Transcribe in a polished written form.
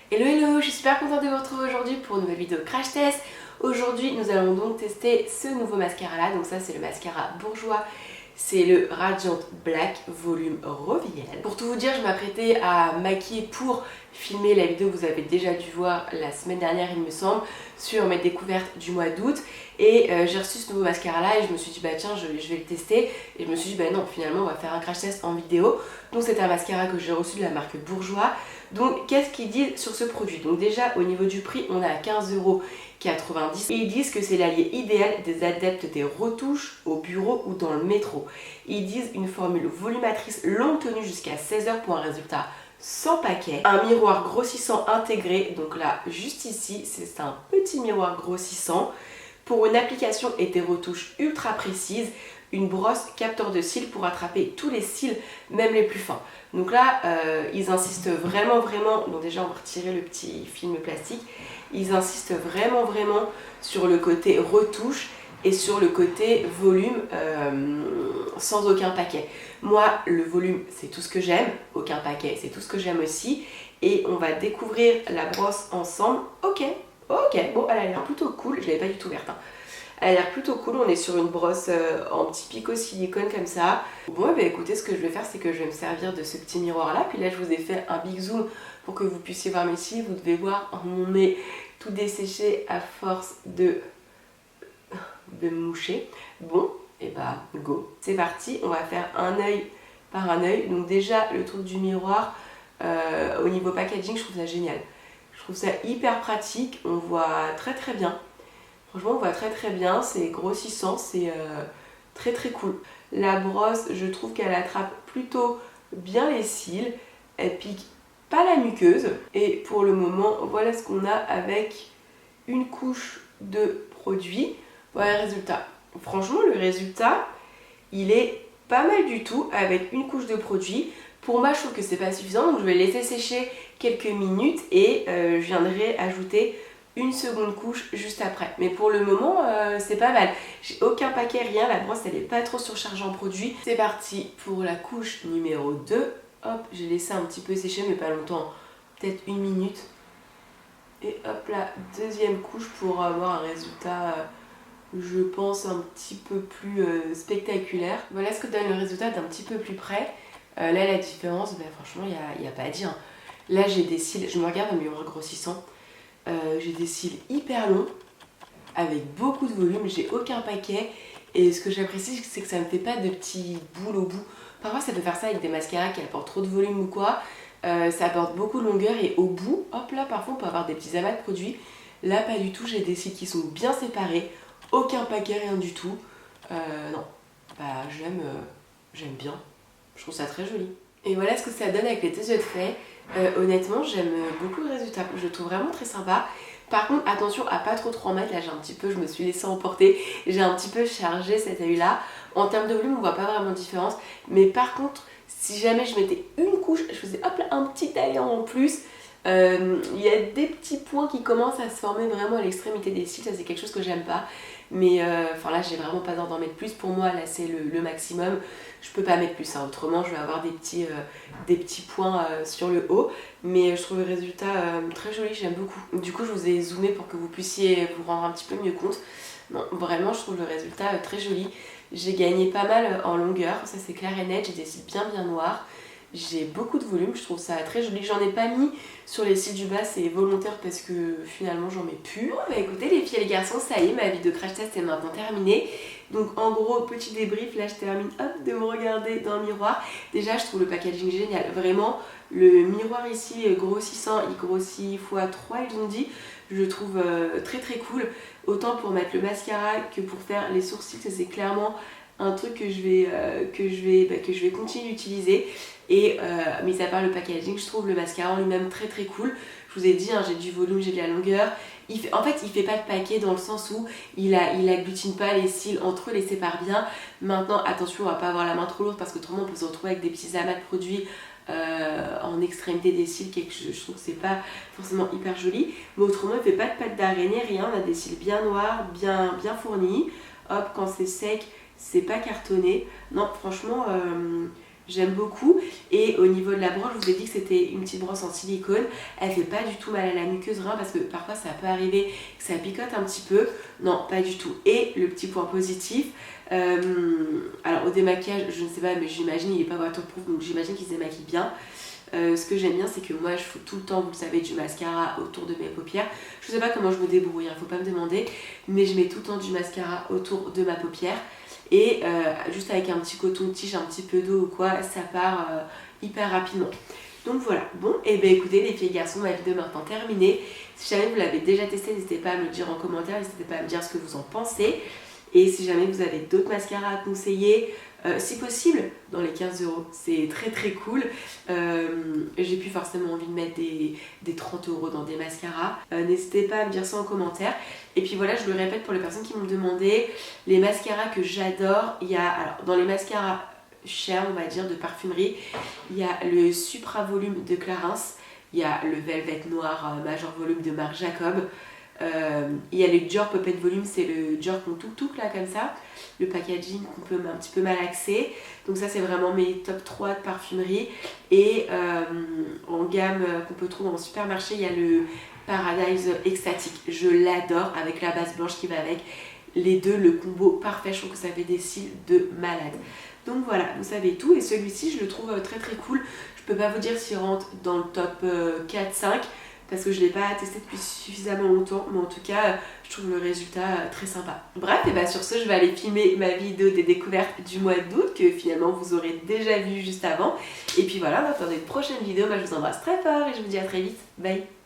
Hello hello, je suis super contente de vous retrouver aujourd'hui pour une nouvelle vidéo crash test. Aujourd'hui nous allons donc tester ce nouveau mascara là, donc ça c'est le mascara Bourjois. C'est le Radiant Black Volume Reveal. Pour tout vous dire, je m'apprêtais à maquiller pour filmer la vidéo que vous avez déjà dû voir la semaine dernière il me semble, sur mes découvertes du mois d'août. Et j'ai reçu ce nouveau mascara là et je me suis dit bah tiens je vais le tester. Et je me suis dit bah non, finalement on va faire un crash test en vidéo. Donc c'est un mascara que j'ai reçu de la marque Bourjois. Donc qu'est-ce qu'ils disent sur ce produit? Donc déjà au niveau du prix on est à 15,90 € et ils disent que c'est l'allié idéal des adeptes des retouches au bureau ou dans le métro. Ils disent une formule volumatrice longue tenue jusqu'à 16 heures pour un résultat sans paquet, un miroir grossissant intégré, donc là juste ici c'est un petit miroir grossissant pour une application et des retouches ultra précises, une brosse capteur de cils pour attraper tous les cils, même les plus fins. Donc là, ils insistent vraiment, donc déjà on va retirer le petit film plastique, ils insistent vraiment sur le côté retouche et sur le côté volume sans aucun paquet. Moi, le volume, c'est tout ce que j'aime, aucun paquet, c'est tout ce que j'aime aussi. Et on va découvrir la brosse ensemble. Ok, bon, elle a l'air plutôt cool, je l'avais pas du tout ouverte. Elle a l'air plutôt cool, on est sur une brosse en petit picot silicone comme ça. Bon, bah écoutez, ce que je vais faire, c'est que je vais me servir de ce petit miroir là. Puis là, je vous ai fait un big zoom pour que vous puissiez voir mes cils. Vous devez voir mon nez tout desséché à force de moucher. Bon, et bah go. C'est parti, on va faire un œil par un œil. Donc déjà, le truc du miroir, au niveau packaging, je trouve ça génial. Je trouve ça hyper pratique, on voit très bien. Franchement on voit très bien, c'est grossissant, c'est très cool. La brosse, je trouve qu'elle attrape plutôt bien les cils, elle pique pas la muqueuse. Et pour le moment, voilà ce qu'on a avec une couche de produit. Voilà le résultat. Franchement le résultat, il est pas mal du tout avec une couche de produit. Pour moi je trouve que c'est pas suffisant, donc je vais laisser sécher quelques minutes et je viendrai ajouter une seconde couche juste après. Mais pour le moment, c'est pas mal. J'ai aucun paquet, rien. La brosse, elle est pas trop surchargée en produit. C'est parti pour la couche numéro 2. Hop, j'ai laissé un petit peu sécher, mais pas longtemps. Peut-être une minute. Et hop, la deuxième couche pour avoir un résultat, je pense, un petit peu plus spectaculaire. Voilà ce que donne le résultat d'un petit peu plus près. Là, la différence, ben, franchement, il n'y a pas à dire. Là, j'ai des cils. Je me regarde au miroir grossissant. J'ai des cils hyper longs avec beaucoup de volume, j'ai aucun paquet et ce que j'apprécie c'est que ça ne me fait pas de petits boules au bout. Parfois ça peut faire ça avec des mascaras qui apportent trop de volume ou quoi, ça apporte beaucoup de longueur et au bout, hop là parfois on peut avoir des petits amas de produits. Là pas du tout, j'ai des cils qui sont bien séparés, aucun paquet, rien du tout. Non, bah j'aime bien, je trouve ça très joli. Et voilà ce que ça donne avec les deux autres faits. Honnêtement j'aime beaucoup le résultat, je le trouve vraiment très sympa. Par contre attention à pas trop en mettre, là je me suis laissée emporter, j'ai un petit peu chargé cet œil là. En termes de volume on voit pas vraiment de différence, mais par contre si jamais je mettais une couche, je faisais hop là un petit taillant en plus. Il y a des petits points qui commencent à se former vraiment à l'extrémité des cils, ça c'est quelque chose que j'aime pas. Mais enfin là j'ai vraiment pas besoin d'en mettre plus, pour moi là c'est le maximum, je peux pas mettre plus, hein. Autrement je vais avoir des petits points sur le haut. Mais je trouve le résultat très joli, j'aime beaucoup. Du coup je vous ai zoomé pour que vous puissiez vous rendre un petit peu mieux compte. Non, vraiment je trouve le résultat très joli. J'ai gagné pas mal en longueur, ça c'est clair et net, j'ai des cils bien noirs. J'ai beaucoup de volume, je trouve ça très joli. J'en ai pas mis sur les cils du bas, c'est volontaire parce que finalement j'en mets plus. Bon bah écoutez les filles et les garçons, ça y est, ma vidéo crash test est maintenant terminée. Donc en gros, petit débrief, là je termine hop de me regarder dans le miroir. Déjà je trouve le packaging génial, vraiment. Le miroir ici grossissant, il grossit x3 ils ont dit. Je le trouve très cool. Autant pour mettre le mascara que pour faire les sourcils, ça c'est clairement un truc que je vais continuer d'utiliser. Et mis à part le packaging, je trouve le mascara en lui-même très cool. Je vous ai dit, hein, j'ai du volume, j'ai de la longueur. En fait, il fait pas de paquet dans le sens où il agglutine pas les cils entre eux, les sépare bien. Maintenant, attention, on va pas avoir la main trop lourde parce qu'autrement on peut se retrouver avec des petits amas de produits en extrémité des cils, je trouve que c'est pas forcément hyper joli. Mais autrement, il fait pas de pattes d'araignée, rien. On a des cils bien noirs, bien fournis. Hop, quand c'est sec, c'est pas cartonné. Non, franchement, J'aime beaucoup. Et au niveau de la brosse, je vous ai dit que c'était une petite brosse en silicone. Elle fait pas du tout mal à la muqueuse, rien, parce que parfois ça peut arriver que ça picote un petit peu. Non, pas du tout. Et le petit point positif, alors au démaquillage, je ne sais pas, mais j'imagine il n'est pas waterproof, donc j'imagine qu'il se démaquille bien. Ce que j'aime bien, c'est que moi je fous tout le temps, vous le savez, du mascara autour de mes paupières. Je sais pas comment je me débrouille, faut pas me demander, mais je mets tout le temps du mascara autour de ma paupière. Et juste avec un petit coton-tige, un petit peu d'eau ou quoi, ça part hyper rapidement. Donc voilà, bon, et ben écoutez les filles et garçons, ma vidéo est maintenant terminée. Si jamais vous l'avez déjà testé, n'hésitez pas à me le dire en commentaire, n'hésitez pas à me dire ce que vous en pensez. Et si jamais vous avez d'autres mascaras à conseiller, si possible, dans les 15 €, c'est très très cool. J'ai plus forcément envie de mettre des 30 € dans des mascaras. N'hésitez pas à me dire ça en commentaire. Et puis voilà, je le répète pour les personnes qui m'ont demandé, les mascaras que j'adore, il y a, alors dans les mascaras chers, on va dire, de parfumerie, il y a le Supra Volume de Clarins, il y a le Velvet Noir Major Volume de Marc Jacob. Il y a le Dior Pop and Volume, c'est le Dior qu'on tuk là comme ça, le packaging qu'on peut un petit peu malaxer. Donc ça c'est vraiment mes top 3 de parfumerie. Et en gamme qu'on peut trouver en supermarché, il y a le Paradise Ecstatic. Je l'adore avec la base blanche qui va avec. Les deux, le combo parfait, je trouve que ça fait des cils de malade. Donc voilà, vous savez tout. Et celui-ci je le trouve très très cool. Je peux pas vous dire s'il rentre dans le top 4-5 parce que je ne l'ai pas testé depuis suffisamment longtemps, mais en tout cas je trouve le résultat très sympa. Bref, et bah sur ce, je vais aller filmer ma vidéo des découvertes du mois d'août que finalement vous aurez déjà vu juste avant. Et puis voilà, on attend une prochaine vidéo. Moi je vous embrasse très fort et je vous dis à très vite. Bye.